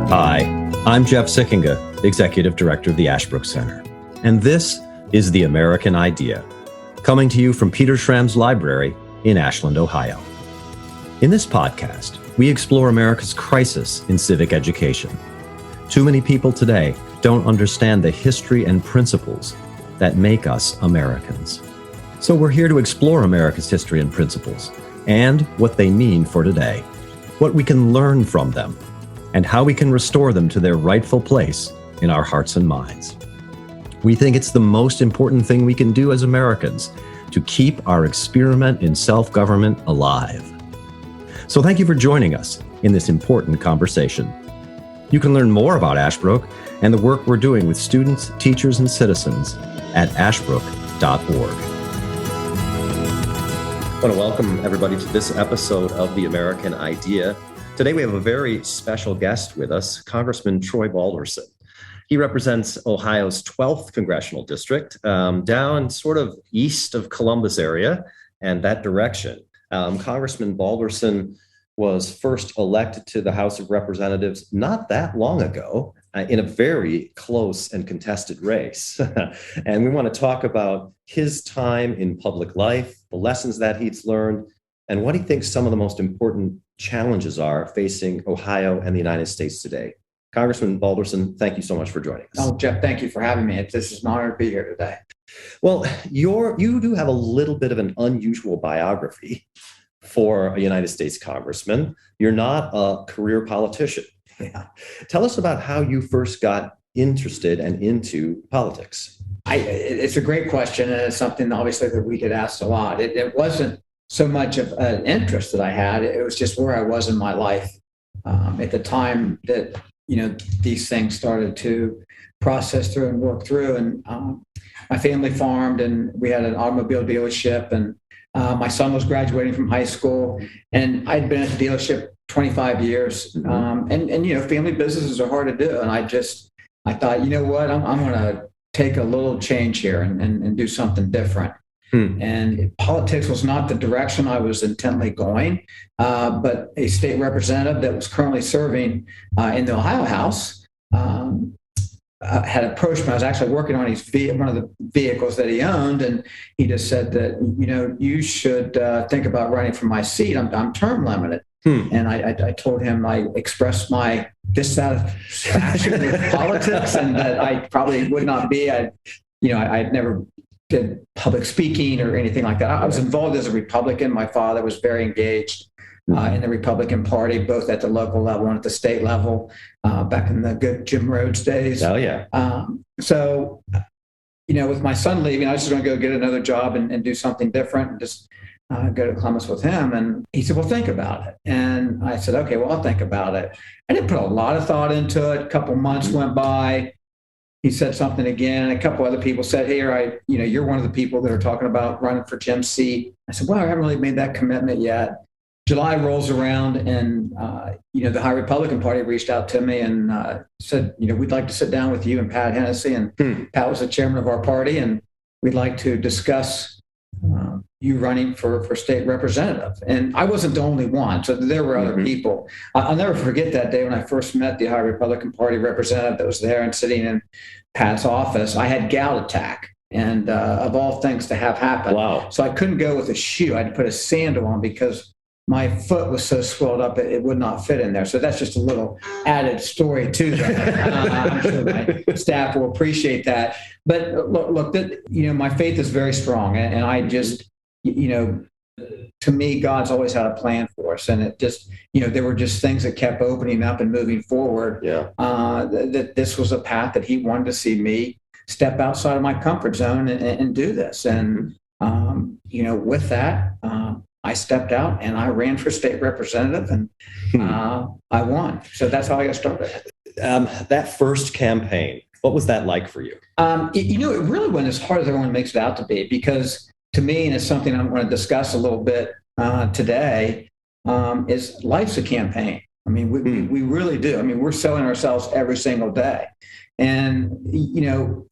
Hi, I'm Jeff Sikkenga, Executive Director of the Ashbrook Center, and this is The American Idea, coming to you from Peter Schramm's Library in Ashland, Ohio. In this podcast, we explore America's crisis in civic education. Too many people today don't understand the history and principles that make us Americans. So we're here to explore America's history and principles and what they mean for today, what we can learn from them, and how we can restore them to their rightful place in our hearts and minds. We think it's the most important thing we can do as Americans to keep our experiment in self-government alive. So thank you for joining us in this important conversation. You can learn more about Ashbrook and the work we're doing with students, teachers, and citizens at ashbrook.org. I want to welcome everybody to this episode of The American Idea. Today we have a very special guest with us, Congressman Troy Balderson. He represents Ohio's 12th Congressional District, down sort of east of Columbus area and that direction. Congressman Balderson was first elected to the House of Representatives not that long ago in a very close and contested race. And we want to talk about his time in public life, the lessons that he's learned, and what he thinks some of the most important challenges are facing Ohio and the United States today. Congressman Balderson, thank you so much for joining us. Oh, Jeff, thank you for having me. This is an honor to be here today. Well, you do have a little bit of an unusual biography for a United States congressman. You're not a career politician. Yeah. Tell us about how you first got interested and into politics. It's a great question, and it's something obviously that we get asked a lot. It wasn't so much of an interest that I had. It was just where I was in my life at the time that, these things started to process through and work through. And my family farmed, and we had an automobile dealership, and my son was graduating from high school, and I'd been at the dealership 25 years. And family businesses are hard to do. And I thought, you know what, I'm going to take a little change here and do something different. And politics was not the direction I was intently going, but a state representative that was currently serving in the Ohio House had approached me. I was actually working on one of the vehicles that he owned, and he just said that, you should think about running for my seat. I'm term limited. And I told him, I expressed my dissatisfaction with politics and that I probably would not be. I'd never did public speaking or anything like that. I was involved as a Republican. My father was very engaged in the Republican Party, both at the local level and at the state level, back in the good Jim Rhodes days. Oh, yeah. So, with my son leaving, I was just going to go get another job and do something different and just go to Columbus with him. And he said, well, think about it. And I said, okay, well, I'll think about it. I didn't put a lot of thought into it. A couple months went by. He said something again, and a couple other people said, "Here, you're one of the people that are talking about running for Jim's seat." I said, "Well, I haven't really made that commitment yet." July rolls around, and the High Republican Party reached out to me and said, "We'd like to sit down with you and Pat Hennessy." And Pat was the chairman of our party, and we'd like to discuss you running for state representative. And I wasn't the only one, so there were other people. I'll never forget that day when I first met the High Republican Party representative that was there and sitting in Pat's office. I had gout attack, and of all things to have happen. Wow. So I couldn't go with a shoe. I had to put a sandal on because my foot was so swelled up it would not fit in there. So that's just a little added story to that. I'm sure my staff will appreciate that. But look, my faith is very strong, and I just, to me, God's always had a plan for us, and it just, there were just things that kept opening up and moving forward. Yeah. That this was a path that He wanted to see me step outside of my comfort zone and do this. And with that, I stepped out and I ran for state representative, and I won. So that's how I got started. That first campaign, what was that like for you? It really wasn't as hard as everyone makes it out to be, because to me, and it's something I'm going to discuss a little bit today, is life's a campaign. I mean, we really do. I mean, we're selling ourselves every single day. And,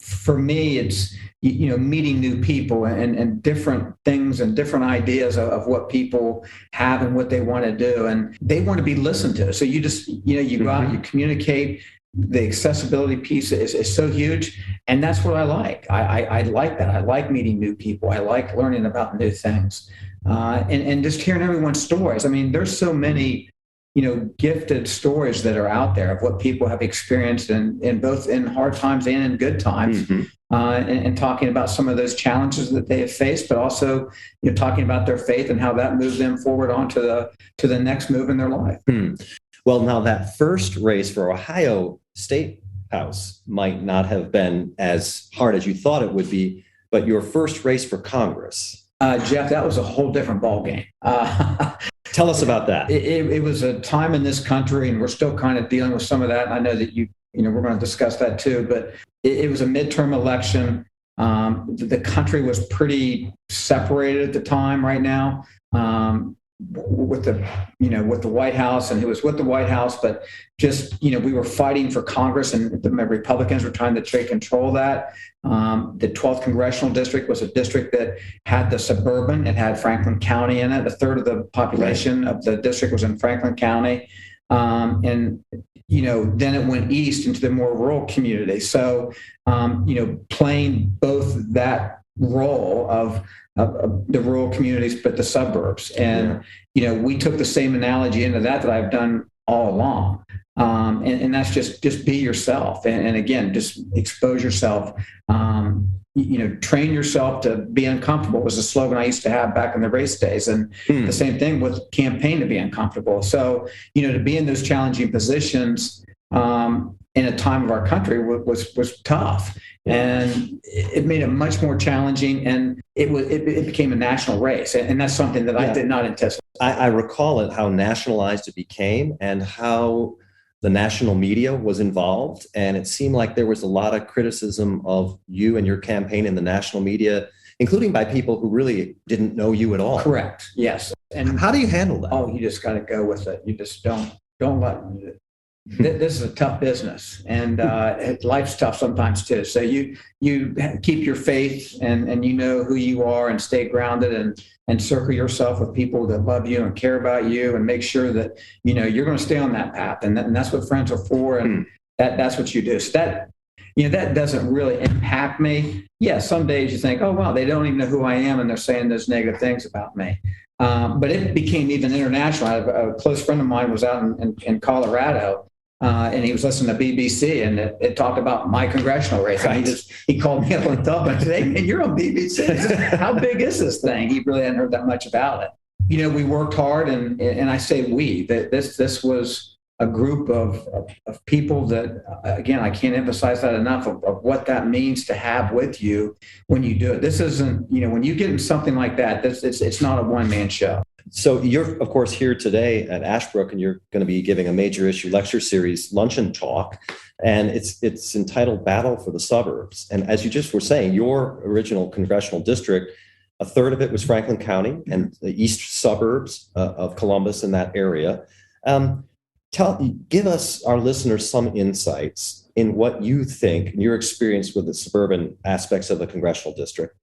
for me, it's, meeting new people and different things and different ideas of what people have and what they want to do. And they want to be listened to. So you just, you go out, you communicate. The accessibility piece is so huge. And that's what I like. I like that. I like meeting new people. I like learning about new things. And just hearing everyone's stories. I mean, there's so many, gifted stories that are out there of what people have experienced in both in hard times and in good times. And talking about some of those challenges that they have faced, but also talking about their faith and how that moved them forward on to the next move in their life. Well, now that first race for Ohio State House might not have been as hard as you thought it would be, but your first race for Congress. Jeff, that was a whole different ballgame. Tell us about that. It was a time in this country, and we're still kind of dealing with some of that. And I know that we're going to discuss that too, but it was a midterm election. The country was pretty separated at the time right now. With the White House and who was with the White House, but just, we were fighting for Congress, and the Republicans were trying to take control of that. The 12th Congressional District was a district that had the suburban. It had Franklin County in it. A third of the population of the district was in Franklin County. Then it went east into the more rural community. So, playing both that role of the rural communities, but the suburbs. And, we took the same analogy into that I've done all along. And that's just be yourself. And again, just expose yourself. Train yourself to be uncomfortable was a slogan I used to have back in the race days. And the same thing with campaign to be uncomfortable. So, to be in those challenging positions in a time of our country was tough. And it made it much more challenging, and it became a national race, and that's something that I did not anticipate. I recall it, how nationalized it became and how the national media was involved, and it seemed like there was a lot of criticism of you and your campaign in the national media, including by people who really didn't know you at all. Correct. Yes. And how do you handle that? Oh, you just got to go with it. You just don't let. This is a tough business, and life's tough sometimes too. So you keep your faith, and you know who you are, and stay grounded, and circle yourself with people that love you and care about you, and make sure that you're going to stay on that path, and that's what friends are for, and that's what you do. So that doesn't really impact me. Yeah, some days you think, oh wow, they don't even know who I am, and they're saying those negative things about me. But it became even international. A close friend of mine was out in Colorado. And he was listening to BBC, and it talked about my congressional race. Right. And he called me up on top and said, "Hey man, you're on BBC. How big is this thing?" He really hadn't heard that much about it. We worked hard, and I say we. That this was a group of people that, again, I can't emphasize that enough of what that means to have with you when you do it. This isn't, when you get in something like that, it's not a one-man show. So you're, of course, here today at Ashbrook, and you're going to be giving a major issue lecture series, Luncheon Talk, and it's entitled Battle for the Suburbs. And as you just were saying, your original congressional district, a third of it was Franklin County and the east suburbs of Columbus in that area. Give us, our listeners, some insights in what you think, in your experience with the suburban aspects of the congressional district.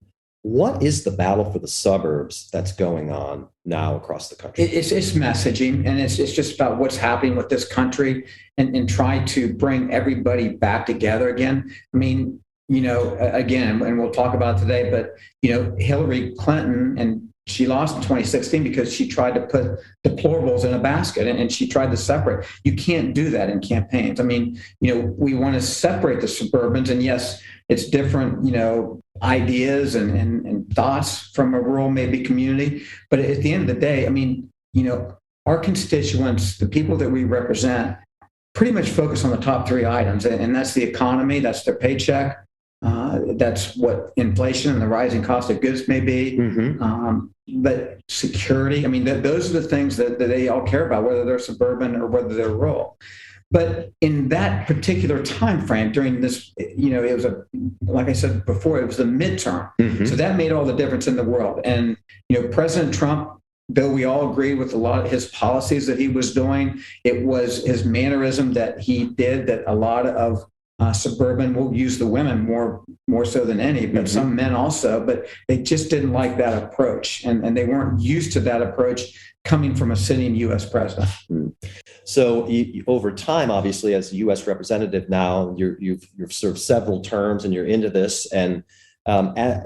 What is the battle for the suburbs that's going on now across the country? It's messaging, and it's just about what's happening with this country, and try to bring everybody back together again. I mean, again, and we'll talk about it today, but, Hillary Clinton, and she lost in 2016 because she tried to put deplorables in a basket, and she tried to separate. You can't do that in campaigns. I mean, we want to separate the suburbans, and yes, it's different, ideas and thoughts from a rural maybe community. But at the end of the day, I mean, our constituents, the people that we represent, pretty much focus on the top three items, and that's the economy, that's their paycheck, that's what inflation and the rising cost of goods may be. But security, I mean, those are the things that they all care about, whether they're suburban or whether they're rural. But in that particular time frame, during this, it was like I said before, it was the midterm. So that made all the difference in the world. And, President Trump, though we all agree with a lot of his policies that he was doing, it was his mannerism that he did that a lot of Suburban will use the women more so than any, but some men also. But they just didn't like that approach, and they weren't used to that approach coming from a sitting U.S. president. So over time, obviously, as a U.S. representative now, you've served several terms and you're into this, and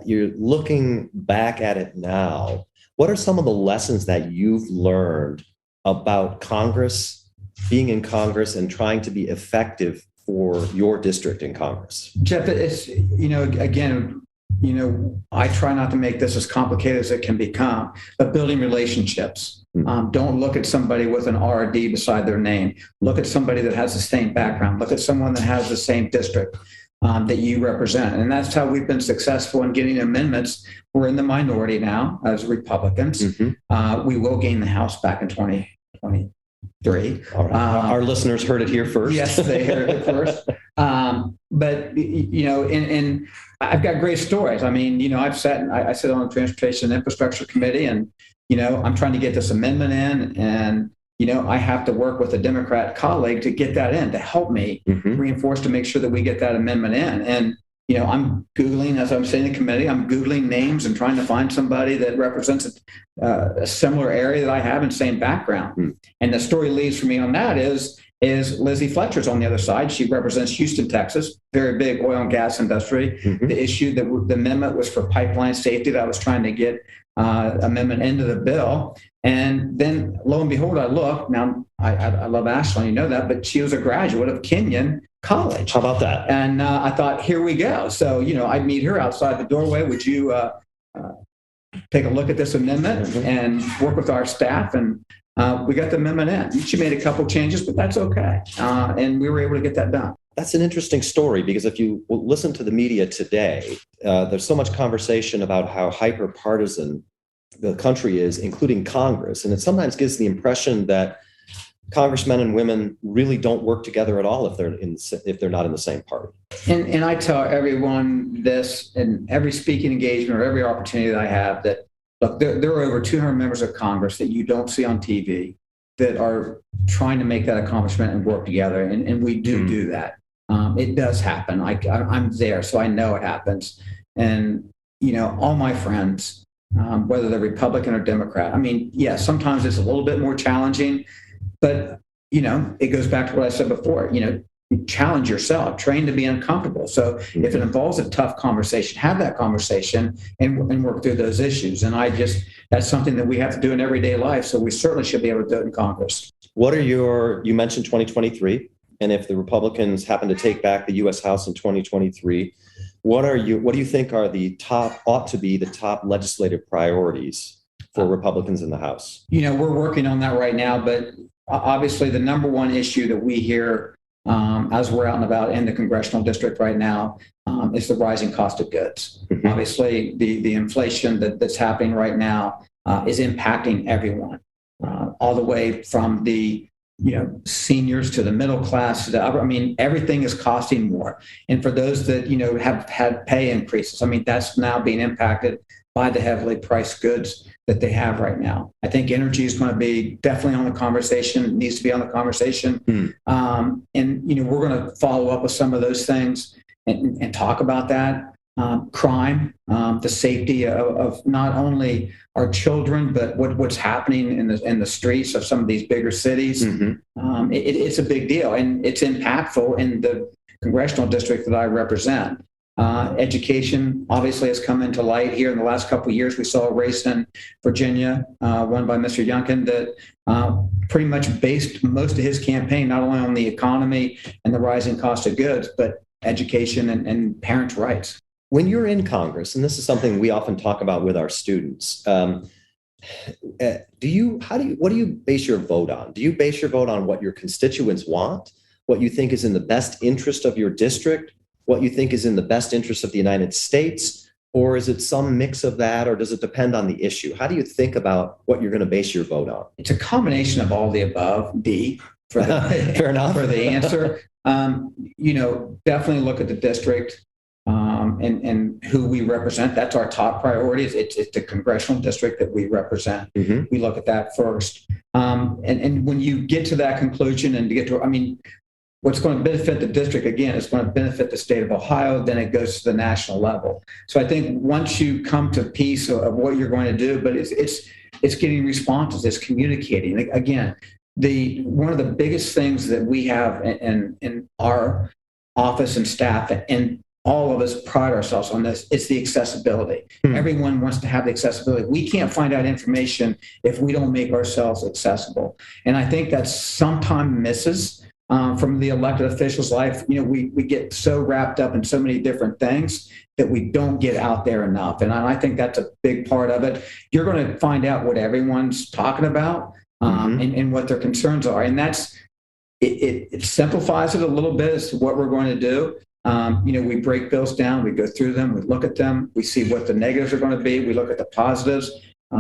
you're looking back at it now. What are some of the lessons that you've learned about Congress, being in Congress, and trying to be effective for your district in Congress? Jeff, it's, again, I try not to make this as complicated as it can become, but building relationships. Don't look at somebody with an R or D beside their name. Look at somebody that has the same background. Look at someone that has the same district that you represent. And that's how we've been successful in getting amendments. We're in the minority now as Republicans. We will gain the House back in 2023. All right. Our listeners heard it here first. Yes, they heard it first. But, and I've got great stories. I mean, I sit on the Transportation and Infrastructure Committee, and, I'm trying to get this amendment in, and, I have to work with a Democrat colleague to get that in, to help me reinforce, to make sure that we get that amendment in. And, I'm Googling, as I'm sitting in the committee, I'm Googling names and trying to find somebody that represents a similar area that I have and same background. And the story leads for me on that is Lizzie Fletcher's on the other side. She represents Houston, Texas, very big oil and gas industry. The issue that the amendment was for pipeline safety that I was trying to get amendment into the bill. And then lo and behold, I look, now I love Ashley, that, but she was a graduate of Kenyon College. How about that? And I thought, here we go. So, I'd meet her outside the doorway. Would you take a look at this amendment and work with our staff? And we got the amendment in. She made a couple changes, but that's okay. And we were able to get that done. That's an interesting story, because if you listen to the media today, there's so much conversation about how hyper-partisan the country is, including Congress. And it sometimes gives the impression that congressmen and women really don't work together at all if they're not in the same party. And I tell everyone this in every speaking engagement or every opportunity that I have, that, look, there are over 200 members of Congress that you don't see on TV that are trying to make that accomplishment and work together. And we do that. It does happen. I'm there, so I know it happens. And, all my friends, whether they're Republican or Democrat, sometimes it's a little bit more challenging, but, it goes back to what I said before, challenge yourself, train to be uncomfortable. So if it involves a tough conversation, have that conversation and work through those issues. And that's something that we have to do in everyday life. So we certainly should be able to do it in Congress. You mentioned 2023, and if the Republicans happen to take back the U.S. House in 2023, what do you think are ought to be the top legislative priorities for Republicans in the House? We're working on that right now, but obviously the number one issue that we hear as we're out and about in the Congressional District right now is the rising cost of goods. Obviously, the inflation that's happening right now is impacting everyone, all the way from the seniors to the middle class to everything is costing more. And for those that have had pay increases, that's now being impacted by the heavily priced goods that they have right now. I think energy is going to be definitely on the conversation. It needs to be on the conversation. And we're going to follow up with some of those things and talk about that. Crime, the safety of not only our children, but what's happening in the streets of some of these bigger cities. It's a big deal, and it's impactful in the congressional district that I represent. Education obviously has come into light here in the last couple of years. We saw a race in Virginia won by Mr. Youngkin that pretty much based most of his campaign not only on the economy and the rising cost of goods, but education and parents' rights. When you're in Congress, and this is something we often talk about with our students, what do you base your vote on? Do you base your vote on what your constituents want, what you think is in the best interest of your district, what you think is in the best interest of the United States, or is it some mix of that, or does it depend on the issue? How do you think about what you're going to base your vote on? It's a combination of all the above. D for the fair enough for the answer. Definitely look at the district and who we represent. That's our top priority. It's the congressional district that we represent. We look at that first. And when you get to that conclusion and to get to, what's going to benefit the district, again, is going to benefit the state of Ohio, then it goes to the national level. So I think once you come to peace of what you're going to do, but it's getting responses, it's communicating. Again, one of the biggest things that we have in our office and staff, and all of us pride ourselves on this, it's the accessibility. Everyone wants to have the accessibility. We can't find out information if we don't make ourselves accessible. And I think that sometimes misses from the elected officials' life. We get so wrapped up in so many different things that we don't get out there enough. And I think that's a big part of it. You're going to find out what everyone's talking about and what their concerns are. And it simplifies it a little bit as to what we're going to do. We break bills down, we go through them, we look at them, we see what the negatives are going to be, we look at the positives.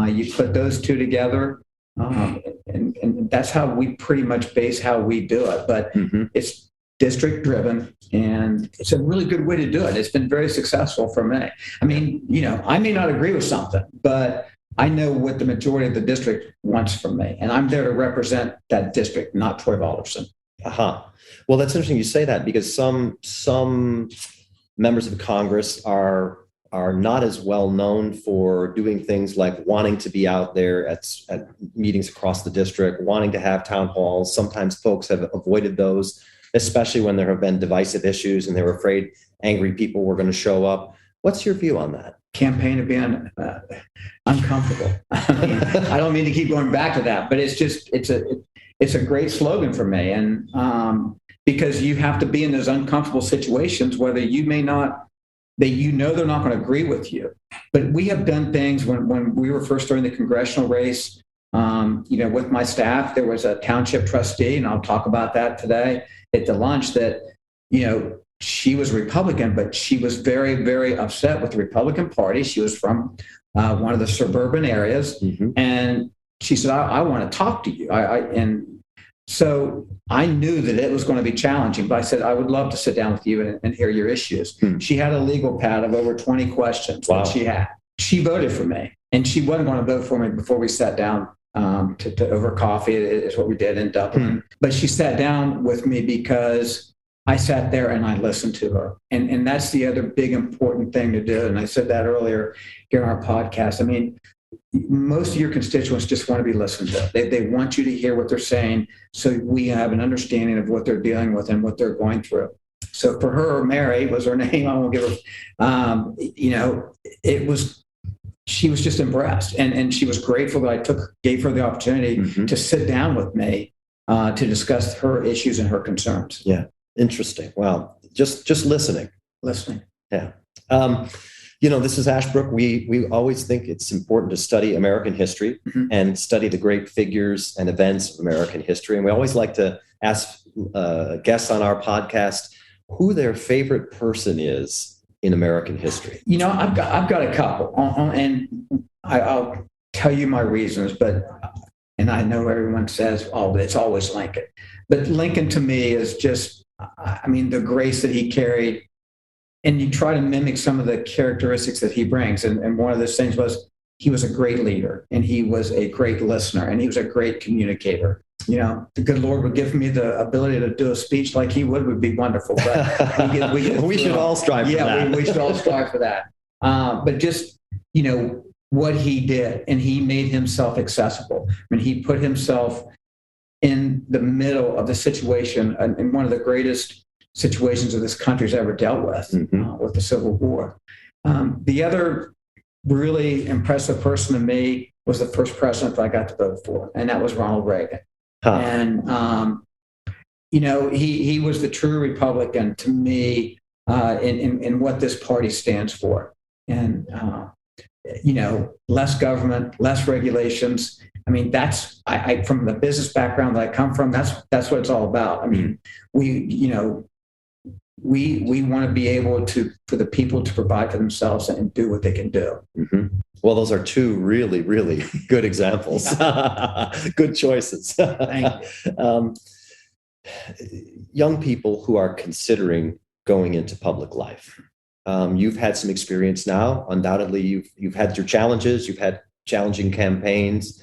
You put those two together, and that's how we pretty much base how we do it. But it's district driven, and it's a really good way to do it. It's been very successful for me. I mean, I may not agree with something, but I know what the majority of the district wants from me, and I'm there to represent that district, not Troy Balderson. Well, that's interesting you say that, because some members of Congress are not as well known for doing things like wanting to be out there at meetings across the district, wanting to have town halls. Sometimes folks have avoided those, especially when there have been divisive issues and they were afraid angry people were going to show up. What's your view on that? Campaign of being uncomfortable. I don't mean to keep going back to that, but it's a great slogan for me. And because you have to be in those uncomfortable situations, whether they're not going to agree with you. But we have done things when we were first starting the congressional race, with my staff. There was a township trustee, and I'll talk about that today at the lunch, that, she was Republican, but she was very, very upset with the Republican Party. She was from one of the suburban areas. And she said, I want to talk to you. And so I knew that it was going to be challenging, but I said, I would love to sit down with you and hear your issues. She had a legal pad of over 20 questions. Wow. That she had. She voted for me, and she wasn't going to vote for me before we sat down to over coffee, is what we did in Dublin. But she sat down with me because I sat there and I listened to her. And that's the other big important thing to do. And I said that earlier here on our podcast. I mean, most of your constituents just want to be listened to. They want you to hear what they're saying, so we have an understanding of what they're dealing with and what they're going through. So for her, Mary was her name. I won't give her, she was just impressed. And she was grateful that I gave her the opportunity to sit down with me to discuss her issues and her concerns. Yeah. Interesting. Wow. Just listening. Yeah. This is Ashbrook. We always think it's important to study American history and study the great figures and events of American history. And we always like to ask guests on our podcast who their favorite person is in American history. I've got a couple, and I'll tell you my reasons, and I know everyone says, it's always Lincoln. But Lincoln to me is just, the grace that he carried, and you try to mimic some of the characteristics that he brings. And one of those things was he was a great leader, and he was a great listener, and he was a great communicator. The good Lord would give me the ability to do a speech like he would be wonderful. But we should all strive for that. Yeah, we should all strive for that. But just, what he did, and he made himself accessible. He put himself in the middle of the situation, in one of the greatest situations that this country's ever dealt with the Civil War. The other really impressive person to me was the first president that I got to vote for, and that was Ronald Reagan. And, he was the true Republican to me in what this party stands for. And, less government, less regulations. That's from the business background that I come from, that's what it's all about. We want to be able for the people to provide for themselves and do what they can do. Well, those are two really, really good examples. Good choices. Thank you. Young people who are considering going into public life. You've had some experience now. Undoubtedly, you've had your challenges. You've had challenging campaigns.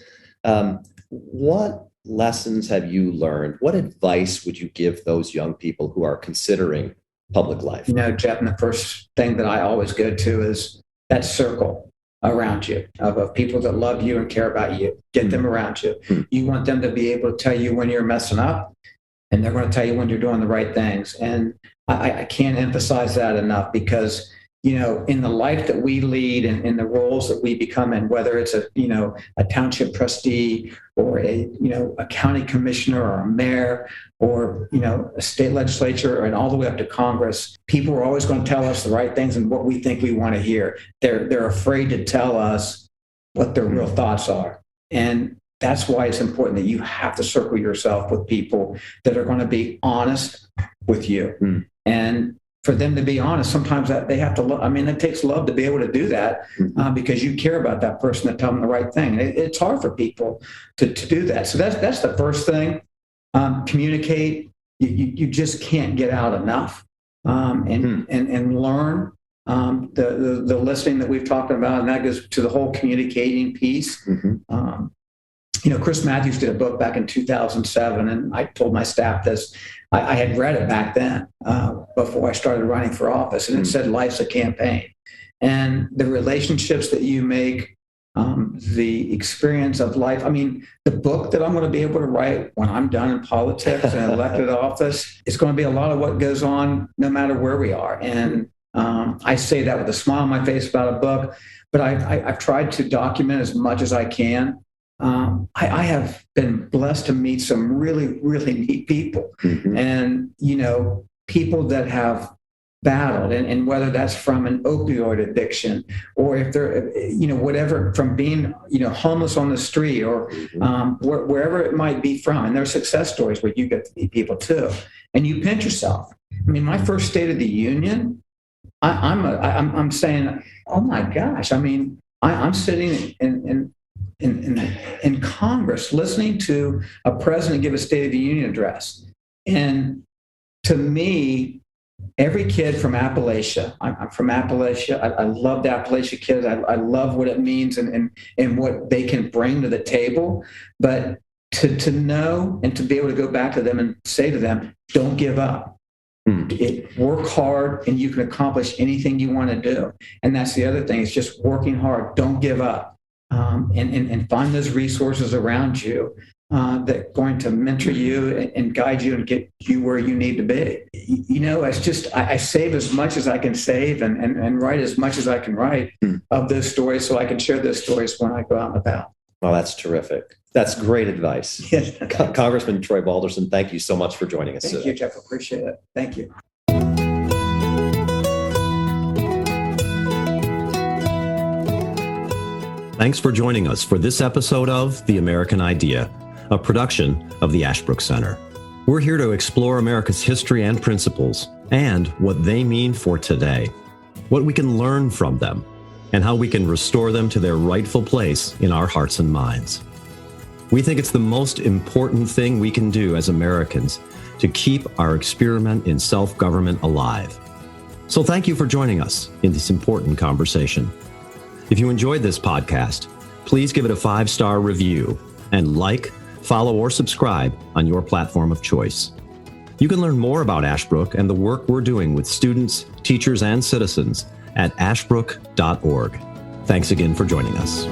What lessons have you learned? What advice would you give those young people who are considering public life? Jeff, and the first thing that I always go to is that circle around you of people that love you and care about you. Get them around you. You want them to be able to tell you when you're messing up, and they're going to tell you when you're doing the right things. And I can't emphasize that enough, because in the life that we lead and in the roles that we become in, whether it's a township trustee or a county commissioner or a mayor or, a state legislature and all the way up to Congress, people are always going to tell us the right things and what we think we want to hear. They're afraid to tell us what their real thoughts are. And that's why it's important that you have to circle yourself with people that are going to be honest with you. And for them to be honest, sometimes that they have to it takes love to be able to do that, because you care about that person to tell them the right thing. It's hard for people to do that. So that's the first thing. Communicate. You just can't get out enough, and learn. The listening that we've talked about, and that goes to the whole communicating piece. Chris Matthews did a book back in 2007, and I told my staff this. I had read it back then, before I started running for office, and it said life's a campaign. And the relationships that you make, the experience of life. The book that I'm going to be able to write when I'm done in politics and elected office is going to be a lot of what goes on no matter where we are. And I say that with a smile on my face about a book, but I've tried to document as much as I can. I have been blessed to meet some really, really neat people, and, people that have battled, and whether that's from an opioid addiction or if they're, whatever, from being, homeless on the street or wherever it might be from. And there are success stories where you get to meet people too, and you pinch yourself. My first State of the Union, I'm saying, oh my gosh, I'm sitting in Congress listening to a president give a State of the Union address. And to me, every kid from Appalachia, I'm from Appalachia. I love the Appalachia kids. I love what it means and what they can bring to the table. But to know and to be able to go back to them and say to them, don't give up. Work hard and you can accomplish anything you want to do. And that's the other thing, is just working hard. Don't give up. And find those resources around you that are going to mentor you and guide you and get you where you need to be. It's just, I save as much as I can save and write as much as I can write of those stories, so I can share those stories when I go out and about. Well, that's terrific. That's great advice. Yes. Congressman Troy Balderson, thank you so much for joining us today. Thank you, Jeff. Appreciate it. Thank you. Thanks for joining us for this episode of The American Idea, a production of the Ashbrook Center. We're here to explore America's history and principles and what they mean for today, what we can learn from them, and how we can restore them to their rightful place in our hearts and minds. We think it's the most important thing we can do as Americans to keep our experiment in self-government alive. So thank you for joining us in this important conversation. If you enjoyed this podcast, please give it a 5-star review and follow, or subscribe on your platform of choice. You can learn more about Ashbrook and the work we're doing with students, teachers, and citizens at ashbrook.org. Thanks again for joining us.